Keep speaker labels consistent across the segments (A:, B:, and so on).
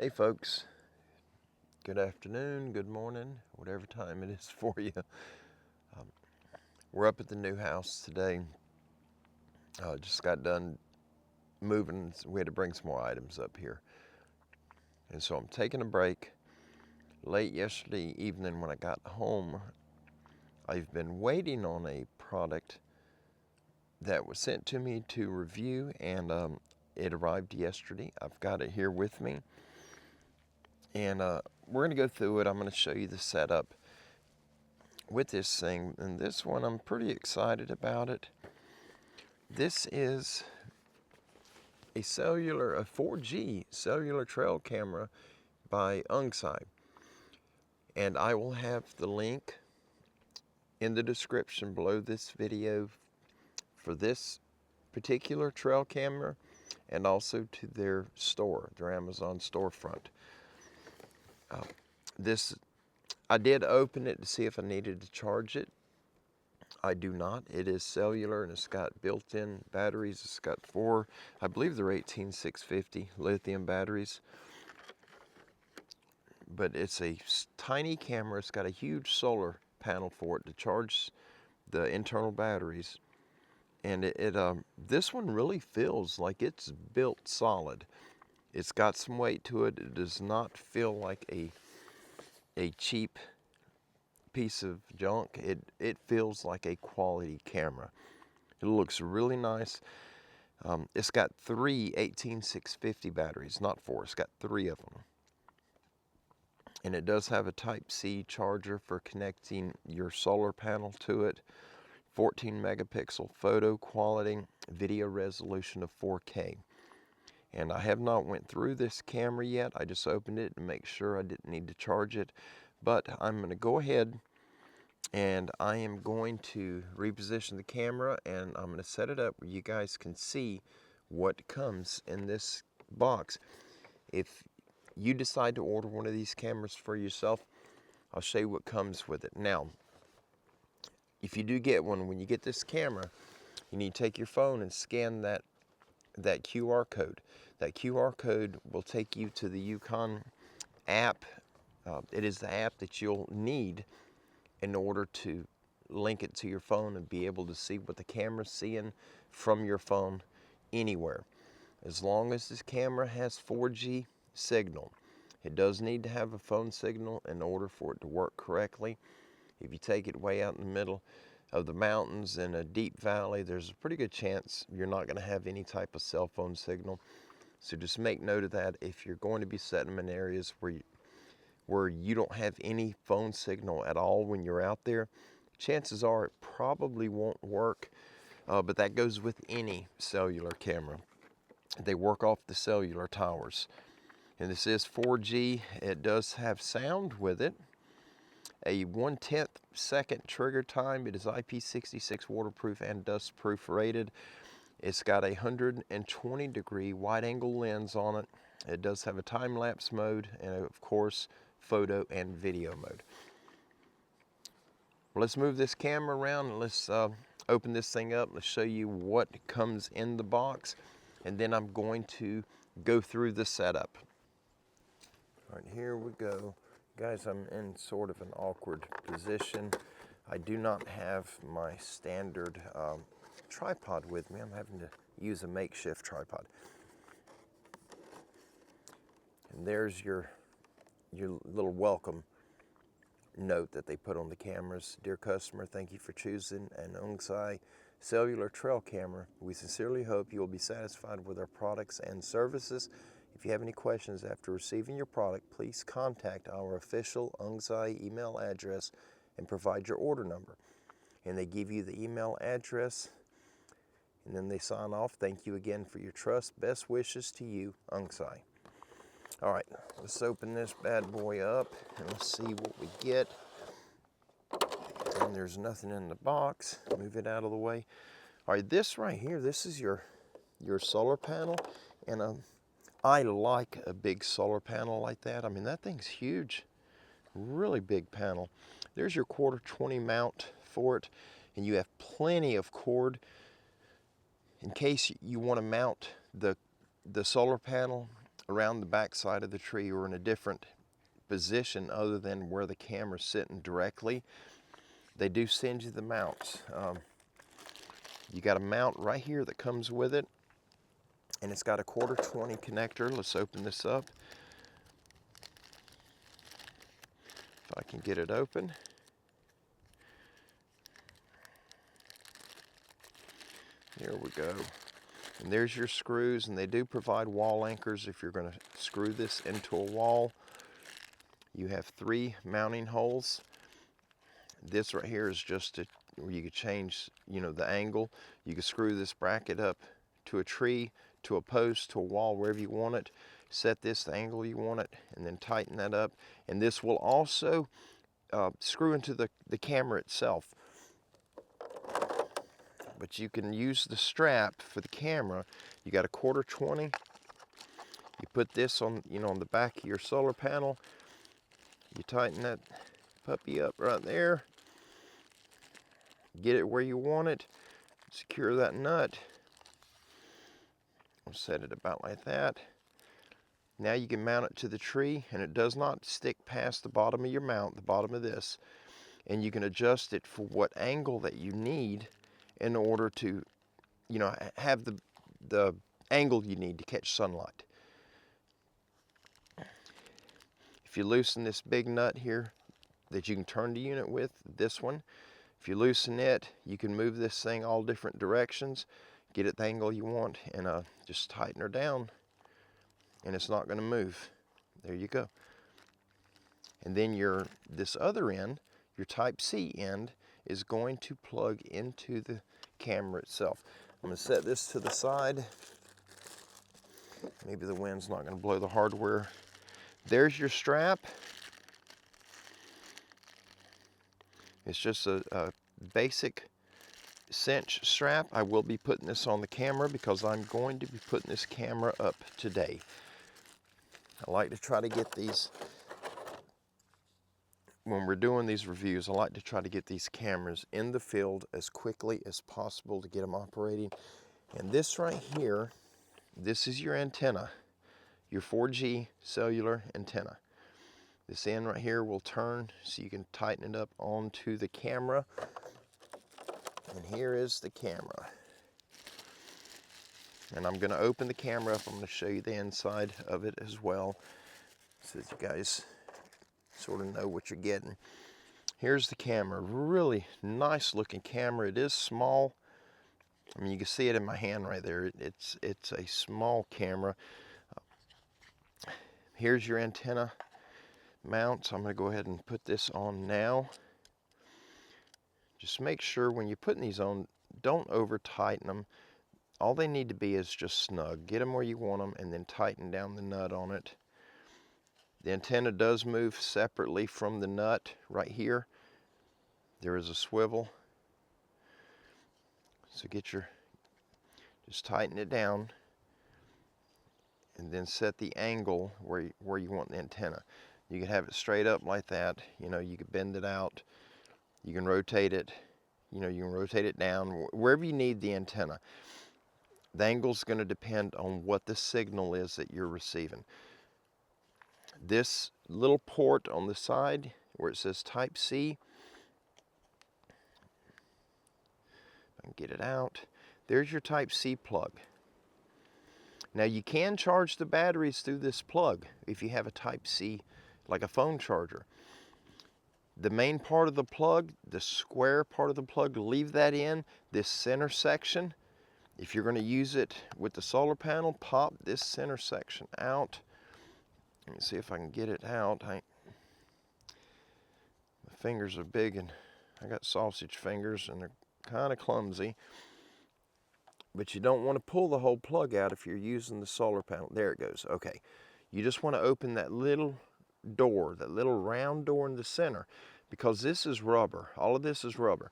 A: Hey folks, good afternoon, good morning, whatever time it is for you. We're up at the new house today. Just got done moving. So we had to bring some more items up here. And so I'm taking a break. Late yesterday evening when I got home, I've been waiting on a product that was sent to me to review, and it arrived yesterday. I've got it here with me. And we're going to go through it. I'm going to show you the setup with this thing, and this one I'm pretty excited about it. This is a 4G cellular trail camera by Unxai, and I will have the link in the description below this video for this particular trail camera, and also to their store, their Amazon storefront. I did open it to see if I needed to charge it. I do not. It is cellular and it's got built-in batteries. It's got four, I believe they're 18650 lithium batteries. But it's a tiny camera. It's got a huge solar panel for it to charge the internal batteries. And this one really feels like it's built solid. It's got some weight to it. It does not feel like a cheap piece of junk. It feels like a quality camera. It looks really nice. It's got three 18650 batteries, not four. It's got three of them. And it does have a Type-C charger for connecting your solar panel to it. 14 megapixel photo quality, video resolution of 4K. And I have not went through this camera yet. I just opened it to make sure I didn't need to charge it. But I'm going to go ahead and I am going to reposition the camera, and I'm going to set it up where you guys can see what comes in this box. If you decide to order one of these cameras for yourself, I'll show you what comes with it. Now, if you do get one, when you get this camera, you need to take your phone and scan that QR code. That QR code will take you to the Yukon app. It is the app that you'll need in order to link it to your phone and be able to see what the camera's seeing from your phone anywhere. As long as this camera has 4G signal. It does need to have a phone signal in order for it to work correctly. If you take it way out in the middle of the mountains in a deep valley, there's a pretty good chance you're not going to have any type of cell phone signal. So just make note of that. If you're going to be setting them in areas where you don't have any phone signal at all when you're out there, chances are it probably won't work. But that goes with any cellular camera. They work off the cellular towers. And this is 4G. It does have sound with it. A 1/10 second trigger time. It is IP66 waterproof and dustproof rated. It's got a 120 degree wide angle lens on it. It does have a time-lapse mode and of course photo and video mode. Well, let's move this camera around and let's open this thing up. Let's show you what comes in the box, and then I'm going to go through the setup. All right, here we go. Guys, I'm in sort of an awkward position. I do not have my standard tripod with me. I'm having to use a makeshift tripod. And there's your little welcome note that they put on the cameras. Dear customer, thank you for choosing an Unxai cellular trail camera. We sincerely hope you will be satisfied with our products and services. If you have any questions after receiving your product, please contact our official Unxai email address and provide your order number. And they give you the email address, and then they sign off. Thank you again for your trust. Best wishes to you, Unxai. All right, let's open this bad boy up and let's see what we get. And there's nothing in the box. Move it out of the way. All right, this right here, this is your solar panel. And I like a big solar panel like that. I mean, that thing's huge. Really big panel. There's your 1/4 mount for it. And you have plenty of cord in case you want to mount the solar panel around the back side of the tree or in a different position other than where the camera's sitting directly, they do send you the mounts. You got a mount right here that comes with it, and it's got a 1/4-20 connector. Let's open this up. If I can get it open. There we go. And there's your screws, and they do provide wall anchors if you're going to screw this into a wall. You have 3 mounting holes. This right here is just where you could change, the angle. You can screw this bracket up to a tree, to a post, to a wall, wherever you want it. Set this the angle you want it, and then tighten that up. And this will also screw into the camera itself. But you can use the strap for the camera. You got a 1/4-20. You put this on, on the back of your solar panel. You tighten that puppy up right there. Get it where you want it. Secure that nut. I'll set it about like that. Now you can mount it to the tree, and it does not stick past the bottom of your mount, the bottom of this. And you can adjust it for what angle that you need in order to, have the angle you need to catch sunlight. If you loosen this big nut here that you can turn the unit with, this one, if you loosen it, you can move this thing all different directions, get it the angle you want, and just tighten her down, and it's not going to move. There you go. And then this other end, your Type-C end, is going to plug into the camera itself. I'm going to set this to the side. Maybe the wind's not going to blow the hardware. There's your strap. It's just a basic cinch strap. I will be putting this on the camera because I'm going to be putting this camera up today. I like to try to get these, when we're doing these reviews, I like to try to get these cameras in the field as quickly as possible to get them operating. And this right here, this is your antenna, your 4G cellular antenna. This end right here will turn so you can tighten it up onto the camera. And here is the camera. And I'm going to open the camera up. I'm going to show you the inside of it as well, so that you guys sort of know what you're getting. Here's the camera. Really nice looking camera. It is small. I mean, you can see it in my hand right there. It's a small camera. Here's your antenna mount. So I'm going to go ahead and put this on now. Just make sure when you're putting these on, don't over tighten them. All they need to be is just snug. Get them where you want them, and then tighten down the nut on it. The antenna does move separately from the nut right here. There is a swivel. So just tighten it down, and then set the angle where you want the antenna. You can have it straight up like that. You can bend it out. You can rotate it. You can rotate it down, wherever you need the antenna. The angle's going to depend on what the signal is that you're receiving. This little port on the side where it says Type-C, I can get it out. There's your Type-C plug. Now you can charge the batteries through this plug if you have a Type-C, like a phone charger. The main part of the plug, the square part of the plug, leave that in. This center section, if you're going to use it with the solar panel, pop this center section out. Let me see if I can get it out. My fingers are big, and I got sausage fingers, and they're kind of clumsy. But you don't want to pull the whole plug out if you're using the solar panel. There it goes. Okay. You just want to open that little door, that little round door in the center, because this is rubber. All of this is rubber.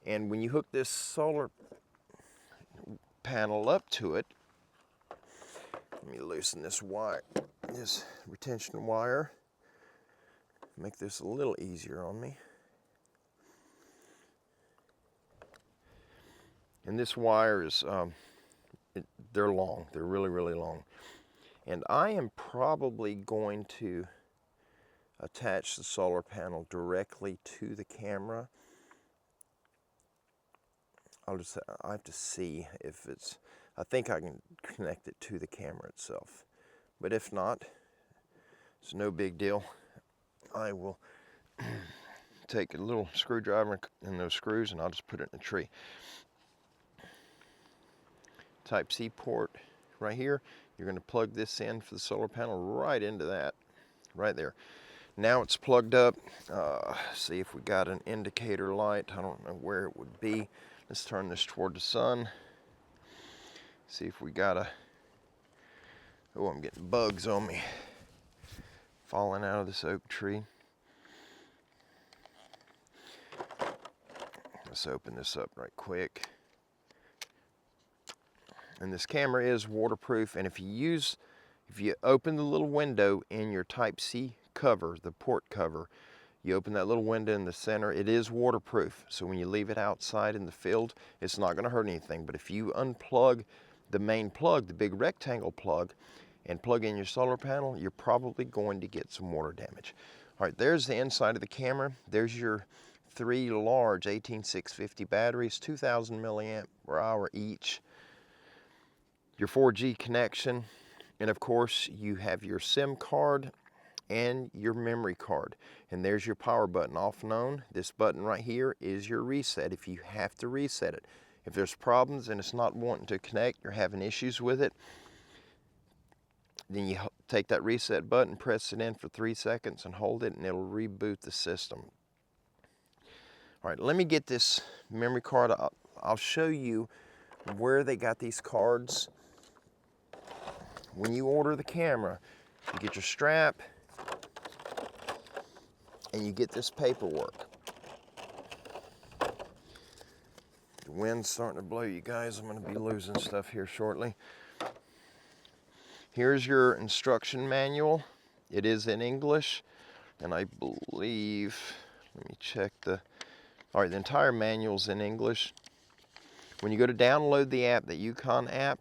A: And when you hook this solar panel up to it, let me loosen this wire, this retention wire, make this a little easier on me. And this wire is, they're long. They're really, really long. And I am probably going to attach the solar panel directly to the camera. I have to see if it's, I think I can connect it to the camera itself. But if not, it's no big deal. I will take a little screwdriver and those screws and I'll just put it in the tree. Type-C port right here. You're going to plug this in for the solar panel right into that, right there. Now it's plugged up. See if we got an indicator light. I don't know where it would be. Let's turn this toward the sun. See if we got a, oh, I'm getting bugs on me falling out of this oak tree. Let's open this up right quick. And this camera is waterproof, and if you open the little window in your Type-C cover, the port cover, you open that little window in the center, it is waterproof. So when you leave it outside in the field, it's not going to hurt anything. But if you unplug the main plug, the big rectangle plug, and plug in your solar panel, you're probably going to get some water damage. All right, there's the inside of the camera. There's your 3 large 18650 batteries, 2000 milliamp hour each. Your 4G connection, and of course you have your SIM card and your memory card. And there's your power button, off and on. This button right here is your reset if you have to reset it. If there's problems and it's not wanting to connect, you're having issues with it, then you take that reset button, press it in for 3 seconds and hold it, and it'll reboot the system. All right, let me get this memory card. I'll show you where they got these cards. When you order the camera, you get your strap and you get this paperwork. The wind's starting to blow, you guys. I'm going to be losing stuff here shortly. Here's your instruction manual. It is in English, and I believe, let me check all right, the entire manual's in English. When you go to download the app, the Yukon app,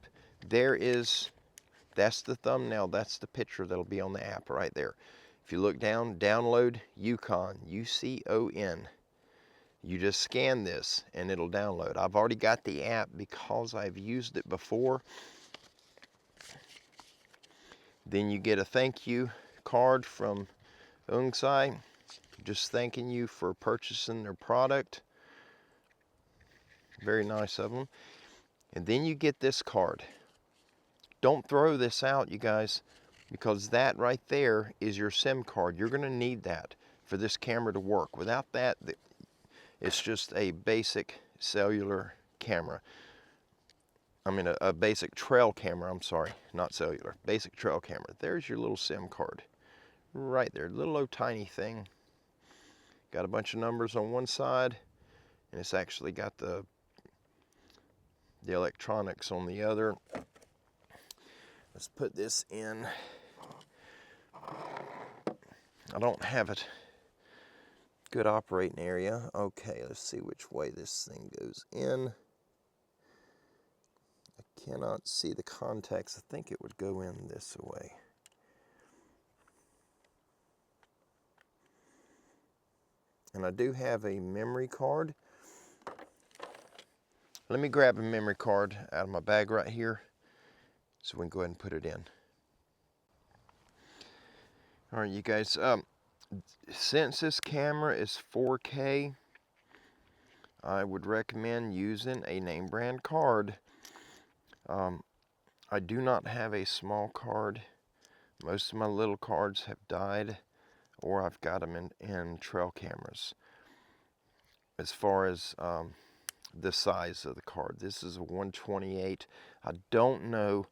A: that's the thumbnail, that's the picture that'll be on the app right there. If you look down, download Yukon, U-C-O-N. You just scan this and it'll download. I've already got the app because I've used it before. Then you get a thank you card from Unxai, just thanking you for purchasing their product. Very nice of them. And then you get this card. Don't throw this out, you guys, because that right there is your SIM card. You're going to need that for this camera to work. Without that, it's just a basic cellular camera. I mean, a basic trail camera, I'm sorry, not cellular, basic trail camera. There's your little SIM card right there, little old tiny thing. Got a bunch of numbers on one side, and it's actually got the electronics on the other. Let's put this in. I don't have it good operating area. Okay, let's see which way this thing goes in. I cannot see the contacts. I think it would go in this way. And I do have a memory card. Let me grab a memory card out of my bag right here so we can go ahead and put it in. All right, you guys, since this camera is 4K, I would recommend using a name brand card. I do not have a small card. Most of my little cards have died, or I've got them in trail cameras. As far as the size of the card, this is a 128. I don't know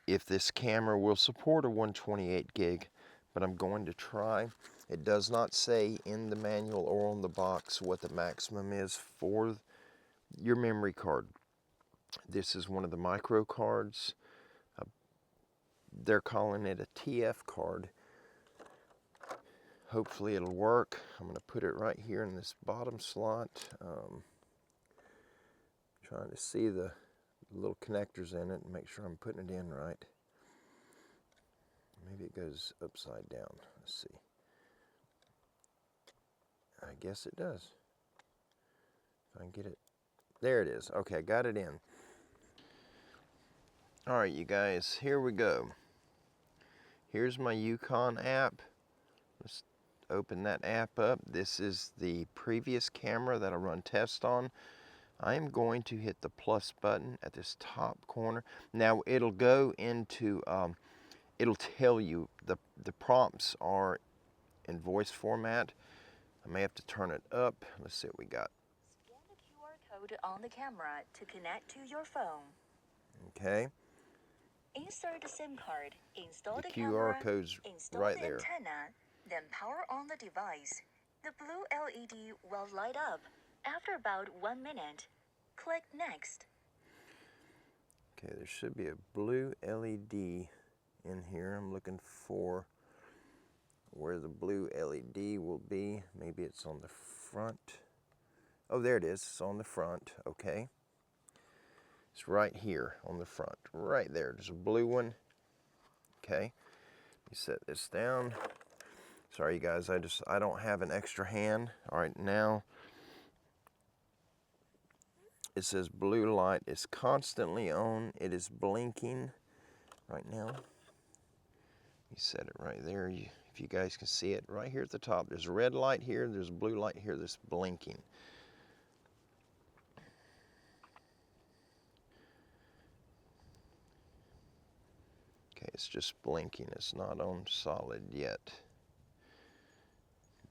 A: if this camera will support a 128 gig, but I'm going to try. It does not say in the manual or on the box what the maximum is for your memory card. This is one of the micro cards. They're calling it a TF card. Hopefully it'll work. I'm going to put it right here in this bottom slot. Trying to see the little connectors in it and make sure I'm putting it in right. Maybe it goes upside down. Let's see. I guess it does. If I can get it. There it is. Okay, I got it in. All right, you guys, here we go. Here's my Yukon app. Let's open that app up. This is the previous camera that I run tests on. I'm going to hit the plus button at this top corner. Now it'll go into, it'll tell you the prompts are in voice format. I may have to turn it up. Let's see what we got.
B: Scan the QR code on the camera to connect to your phone.
A: Okay.
B: Insert the SIM card, install the
A: QR
B: camera,
A: code's
B: install
A: right
B: the
A: there.
B: antenna, then power on the device. The blue LED will light up. After about 1 minute, click Next.
A: Okay, there should be a blue LED in here. I'm looking for where the blue LED will be. Maybe it's on the front. Oh, there it is. It's on the front. Okay. It's right here on the front. Right there. There's a blue one. Okay. Let me set this down. Sorry, you guys. I don't have an extra hand. All right, now it says blue light is constantly on. It is blinking right now. You set it right there. If you guys can see it right here at the top. There's a red light here. There's a blue light here that's blinking. Okay, it's just blinking. It's not on solid yet.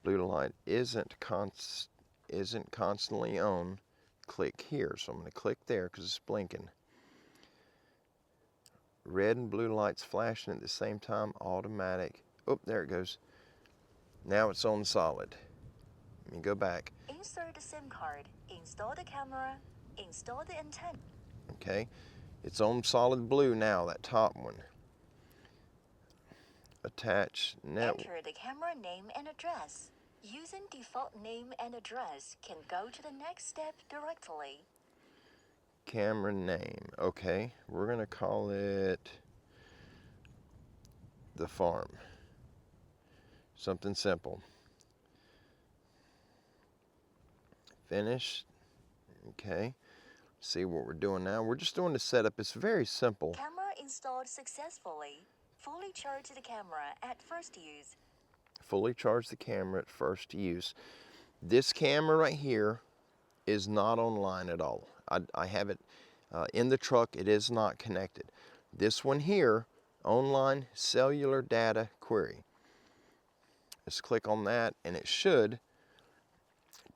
A: Blue light isn't constantly on. Click here. So I'm going to click there because it's blinking. Red and blue lights flashing at the same time. Automatic. Oh, there it goes. Now it's on solid. Let me go back.
B: Insert the SIM card, install the camera, install the antenna.
A: Okay, it's on solid blue now, that top one. Attach network.
B: Enter the camera name and address. Using default name and address can go to the next step directly.
A: Camera name. Okay, we're going to call it the farm. Something simple. Finish. Okay. See what we're doing now. We're just doing the setup. It's very simple.
B: Camera installed successfully. Fully charge the camera at first use.
A: Fully charge the camera at first use. This camera right here is not online at all. I have it in the truck. It is not connected. This one here, online cellular data query. Let's click on that and it should.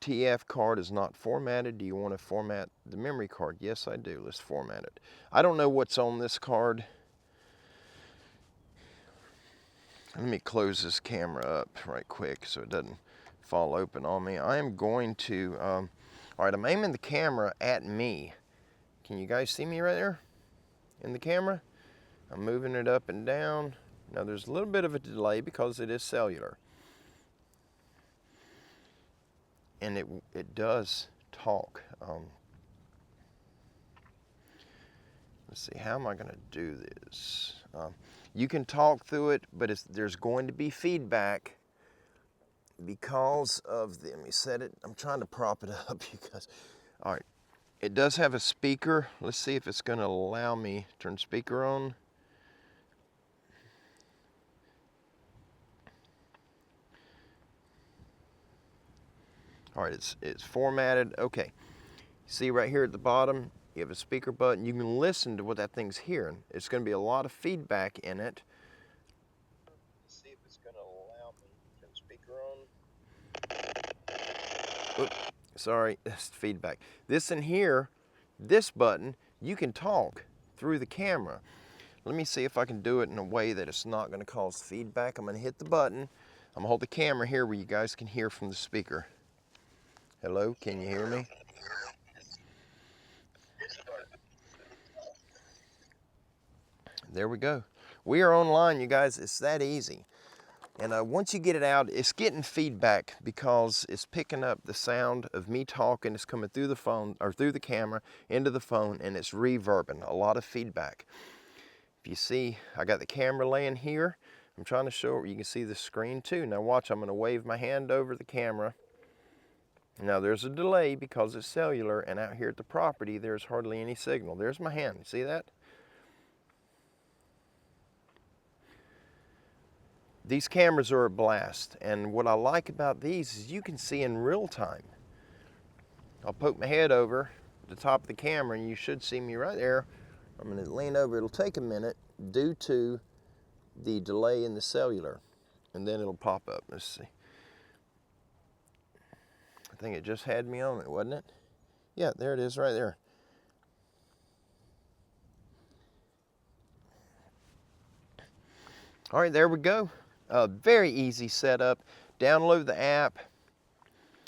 A: TF card is not formatted. Do you want to format the memory card? Yes, I do. Let's format it. I don't know what's on this card. Let me close this camera up right quick so it doesn't fall open on me. I am going to, all right, I'm aiming the camera at me. Can you guys see me right there in the camera? I'm moving it up and down. Now there's a little bit of a delay because it is cellular. And it does talk. Let's see, how am I going to do this? You can talk through it, but there's going to be feedback because of the, let me set it, I'm trying to prop it up because, all right, it does have a speaker. Let's see if it's going to allow me to turn speaker on. All right, it's formatted. Okay, see right here at the bottom, you have a speaker button. You can listen to what that thing's hearing. It's going to be a lot of feedback in it. Let's see if it's going to allow me to turn speaker on. Oops, sorry, that's feedback. This in here, this button, you can talk through the camera. Let me see if I can do it in a way that it's not going to cause feedback. I'm going to hit the button. I'm going to hold the camera here where you guys can hear from the speaker. Hello, can you hear me? There we go. We are online, you guys. It's that easy. And once you get it out, it's getting feedback because it's picking up the sound of me talking. It's coming through the phone or through the camera into the phone, and it's reverbing. A lot of feedback. If you see, I got the camera laying here. I'm trying to show it. You can see the screen too. Now watch, I'm going to wave my hand over the camera. Now there's a delay because it's cellular, and out here at the property there's hardly any signal. There's my hand. See that? These cameras are a blast, and what I like about these is you can see in real time. I'll poke my head over the top of the camera and you should see me right there. I'm going to lean over. It'll take a minute due to the delay in the cellular, and then it'll pop up. Let's see. I think it just had me on it, wasn't it? Yeah, there it is right there. All right, there we go. Very easy setup. Download the app,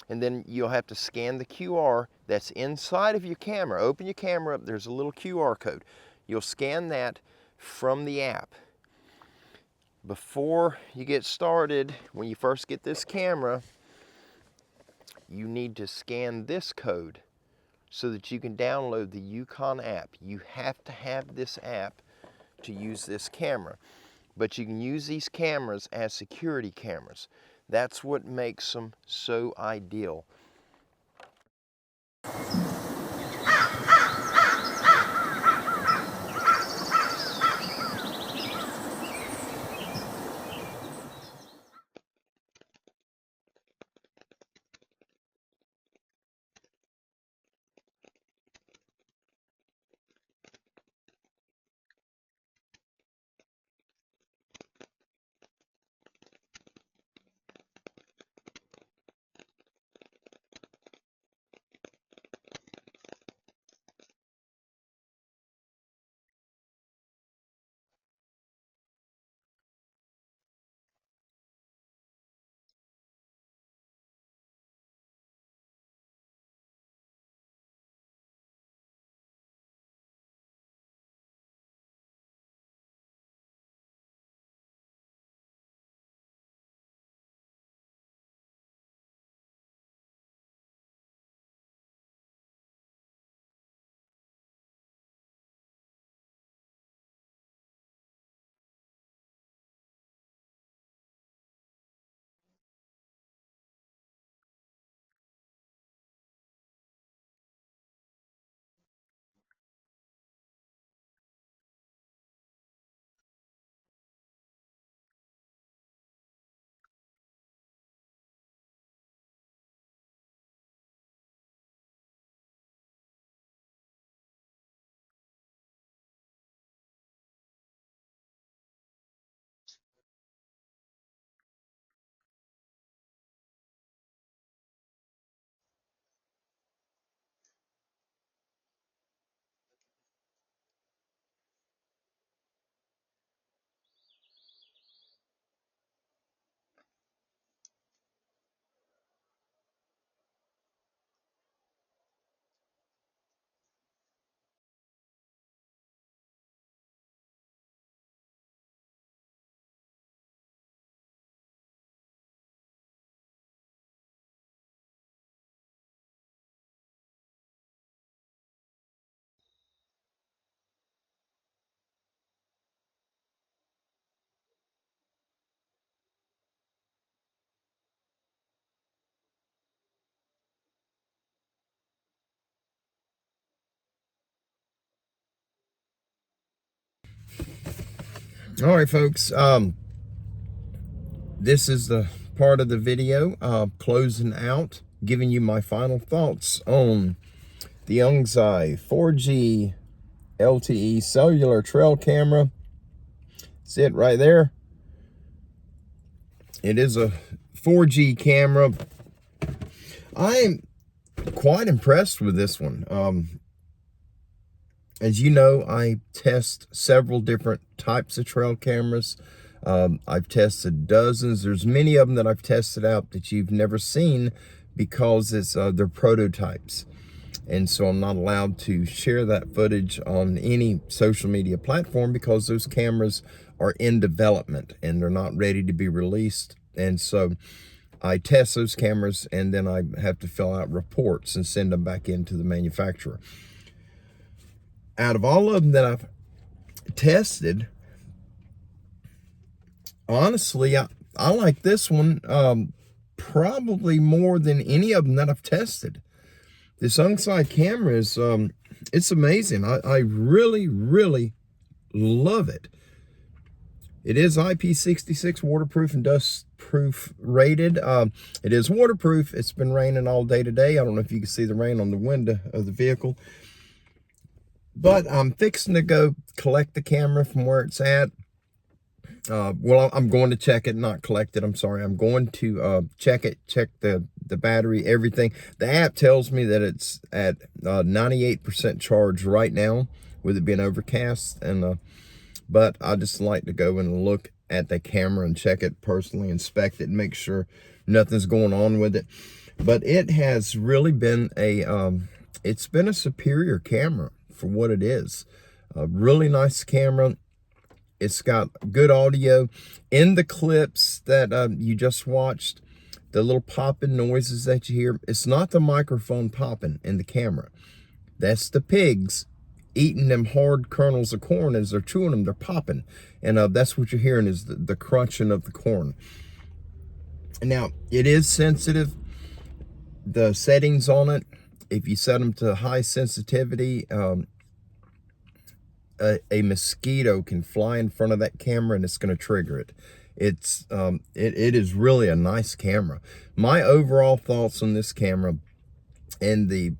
A: and then you'll have to scan the QR that's inside of your camera. Open your camera up, there's a little QR code. You'll scan that from the app. Before you get started, when you first get this camera, you need to scan this code so that you can download the Yukon app. You have to have this app to use this camera. But you can use these cameras as security cameras. That's what makes them so ideal. All right, folks. This is the part of the video closing out, giving you my final thoughts on the Unxai 4G LTE Cellular Trail Camera. See it right there? It is a 4G camera. I'm quite impressed with this one. As you know, I test several different types of trail cameras. I've tested dozens. There's many of them that I've tested out that you've never seen because they're prototypes. And so I'm not allowed to share that footage on any social media platform because those cameras are in development and they're not ready to be released. And so I test those cameras and then I have to fill out reports and send them back into the manufacturer. Out of all of them that I've tested, honestly, I like this one probably more than any of them that I've tested. This Unxai camera is, it's amazing. I really, really love it. It is IP66 waterproof and dust-proof rated. It is waterproof. It's been raining all day today. I don't know if you can see the rain on the window of the vehicle. But I'm fixing to go collect the camera from where it's at. Well, I'm going to check it, not collect it. I'm sorry. I'm going to check it, check the battery, everything. The app tells me that it's at 98% charge right now, with it being overcast. And but I just like to go and look at the camera and check it personally, inspect it, and make sure nothing's going on with it. But it has really been it's been a superior camera for what it is. A really nice camera. It's got good audio. In the clips that you just watched, the little popping noises that you hear, it's not the microphone popping in the camera. That's the pigs eating them hard kernels of corn. As they're chewing them, they're popping. And that's what you're hearing, is the crunching of the corn. Now, it is sensitive. The settings on it, if you set them to high sensitivity, a mosquito can fly in front of that camera and it's going to trigger it. It is really a nice camera. My overall thoughts on this camera, and the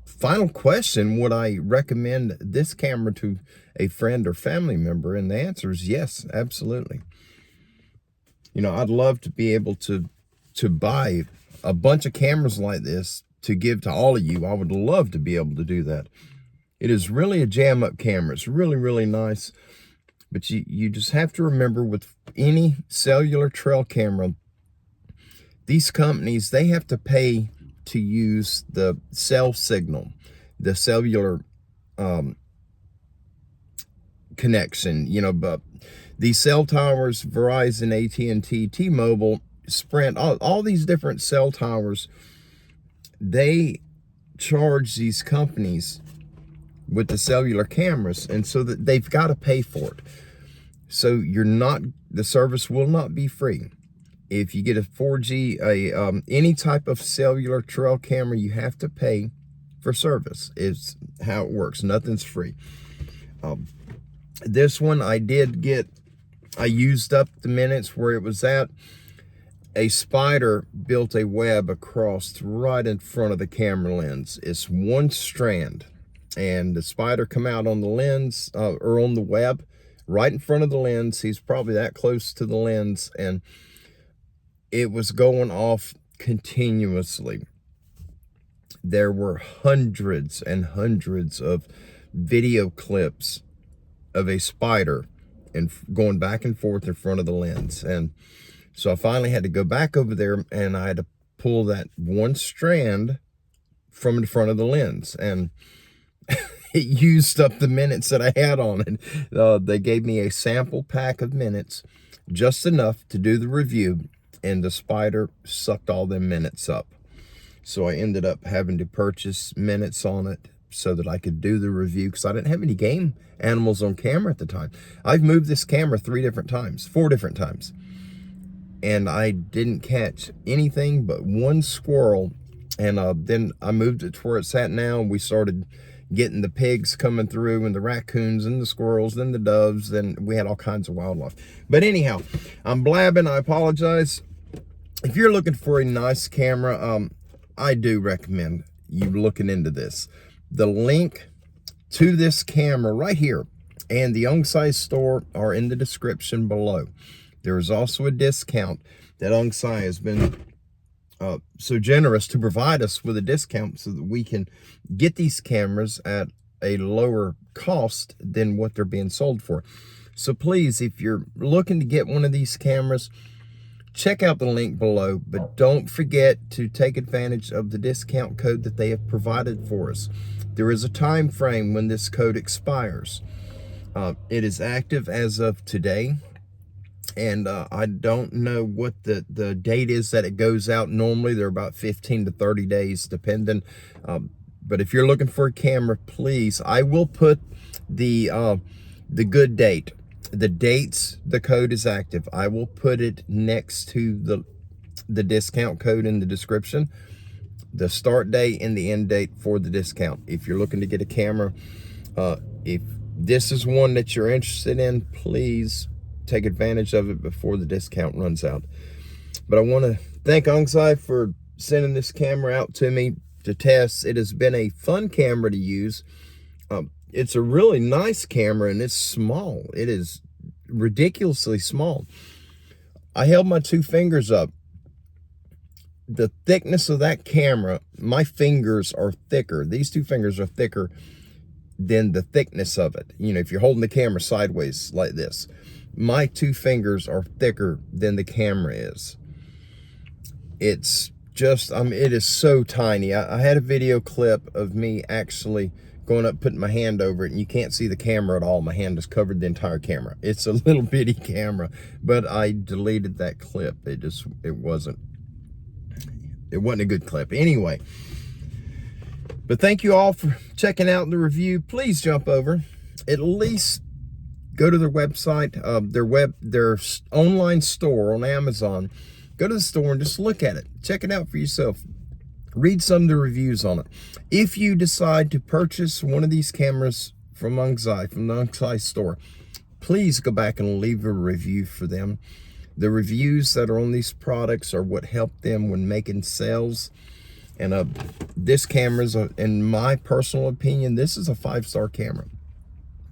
A: final question, would I recommend this camera to a friend or family member? And the answer is yes, absolutely. You know, I'd love to be able to buy a bunch of cameras like this to give to all of you. I would love to be able to do that. It is really a jam-up camera. It's really, really nice. But you just have to remember, with any cellular trail camera, these companies, they have to pay to use the cell signal, the cellular connection. You know, but these cell towers, Verizon, AT&T, T-Mobile, Sprint, all these different cell towers, they charge these companies with the cellular cameras, and so that they've got to pay for it. So the service will not be free. If you get a 4G, any type of cellular trail camera, you have to pay for service. It's how it works. Nothing's free. This one I used up the minutes where it was at. A spider built a web across right in front of the camera lens. It's one strand, and the spider come out on the lens, or on the web, right in front of the lens. He's probably that close to the lens, and it was going off continuously. There were hundreds and hundreds of video clips of a spider and going back and forth in front of the lens. And so I finally had to go back over there, and I had to pull that one strand from in front of the lens, and it used up the minutes that I had on it. They gave me a sample pack of minutes, just enough to do the review, and the spider sucked all them minutes up. So I ended up having to purchase minutes on it so that I could do the review, because I didn't have any game animals on camera at the time. I've moved this camera 4 different times, and I didn't catch anything but one squirrel. And then I moved it to where it's at now, and we started getting the pigs coming through, and the raccoons, and the squirrels, and the doves, and we had all kinds of wildlife. But anyhow, I'm blabbing. I apologize. If you're looking for a nice camera, I do recommend you looking into this. The link to this camera right here and the Unxai store are in the description below. There is also a discount that Unxai has been so generous to provide us with a discount, so that we can get these cameras at a lower cost than what they're being sold for. So please, if you're looking to get one of these cameras, check out the link below, but don't forget to take advantage of the discount code that they have provided for us. There is a time frame when this code expires. It is active as of today, and I don't know what the date is that it goes out. Normally they're about 15 to 30 days depending, but if you're looking for a camera, please, I will put the good date the dates the code is active, I will put it next to the discount code in the description, the start date and the end date for the discount. If you're looking to get a camera, if this is one that you're interested in, please take advantage of it before the discount runs out. But I want to thank Unxai for sending this camera out to me to test. It has been a fun camera to use. It's a really nice camera, and it's small. It is ridiculously small. I held my 2 fingers up. The thickness of that camera, my fingers are thicker. These 2 fingers are thicker than the thickness of it. You know, if you're holding the camera sideways like this, my 2 fingers are thicker than the camera is. It's just, it is so tiny. I had a video clip of me actually going up, putting my hand over it, and you can't see the camera at all. My hand has covered the entire camera. It's a little bitty camera, but I deleted that clip. It wasn't a good clip. Anyway, but thank you all for checking out the review. Please jump over, at least go to their website, their online store on Amazon. Go to the store and just look at it. Check it out for yourself. Read some of the reviews on it. If you decide to purchase one of these cameras from Unxai, from the Unxai store, please go back and leave a review for them. The reviews that are on these products are what help them when making sales. And this camera is, in my personal opinion, this is a 5-star camera.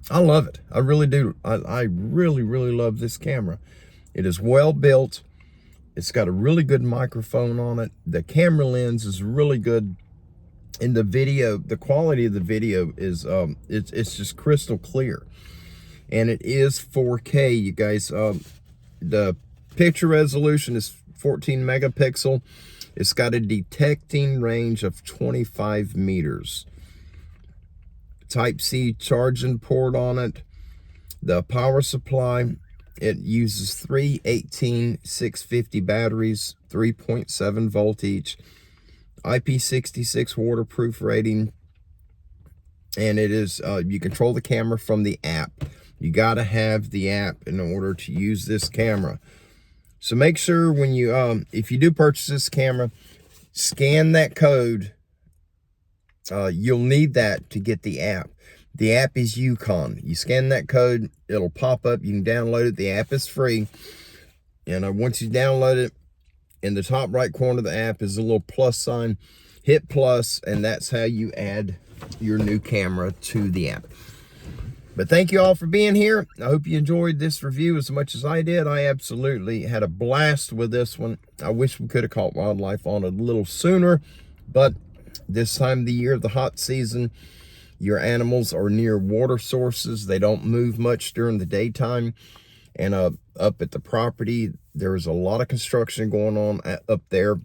A: I love it. I really do. I really, really love this camera. It is well built. It's got a really good microphone on it. The camera lens is really good. In the video, the quality of the video is, it's just crystal clear. And it is 4K, you guys. The picture resolution is 14 megapixel. It's got a detecting range of 25 meters. Type-C charging port on it. The power supply, it uses 3 18650 batteries, 3.7 volt each, IP66 waterproof rating, and it is, you control the camera from the app. You got to have the app in order to use this camera. So make sure when you, if you do purchase this camera, scan that code. You'll need that to get the app. The app is Yukon. You scan that code, it'll pop up. You can download it. The app is free. And once you download it, in the top right corner of the app is a little plus sign. Hit plus, and that's how you add your new camera to the app. But thank you all for being here. I hope you enjoyed this review as much as I did. I absolutely had a blast with this one. I wish we could have caught wildlife on it a little sooner, but this time of the year, the hot season, your animals are near water sources. They don't move much during the daytime. And up at the property, there's a lot of construction going on up there.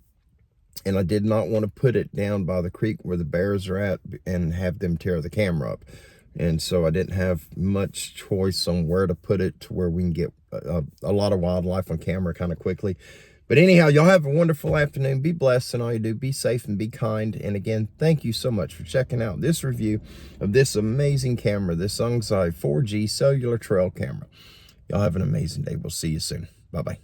A: And I did not want to put it down by the creek where the bears are at and have them tear the camera up. And so I didn't have much choice on where to put it to where we can get a lot of wildlife on camera kind of quickly. But anyhow, y'all have a wonderful afternoon. Be blessed in all you do. Be safe and be kind. And again, thank you so much for checking out this review of this amazing camera, this Unxai 4G Cellular Trail Camera. Y'all have an amazing day. We'll see you soon. Bye-bye.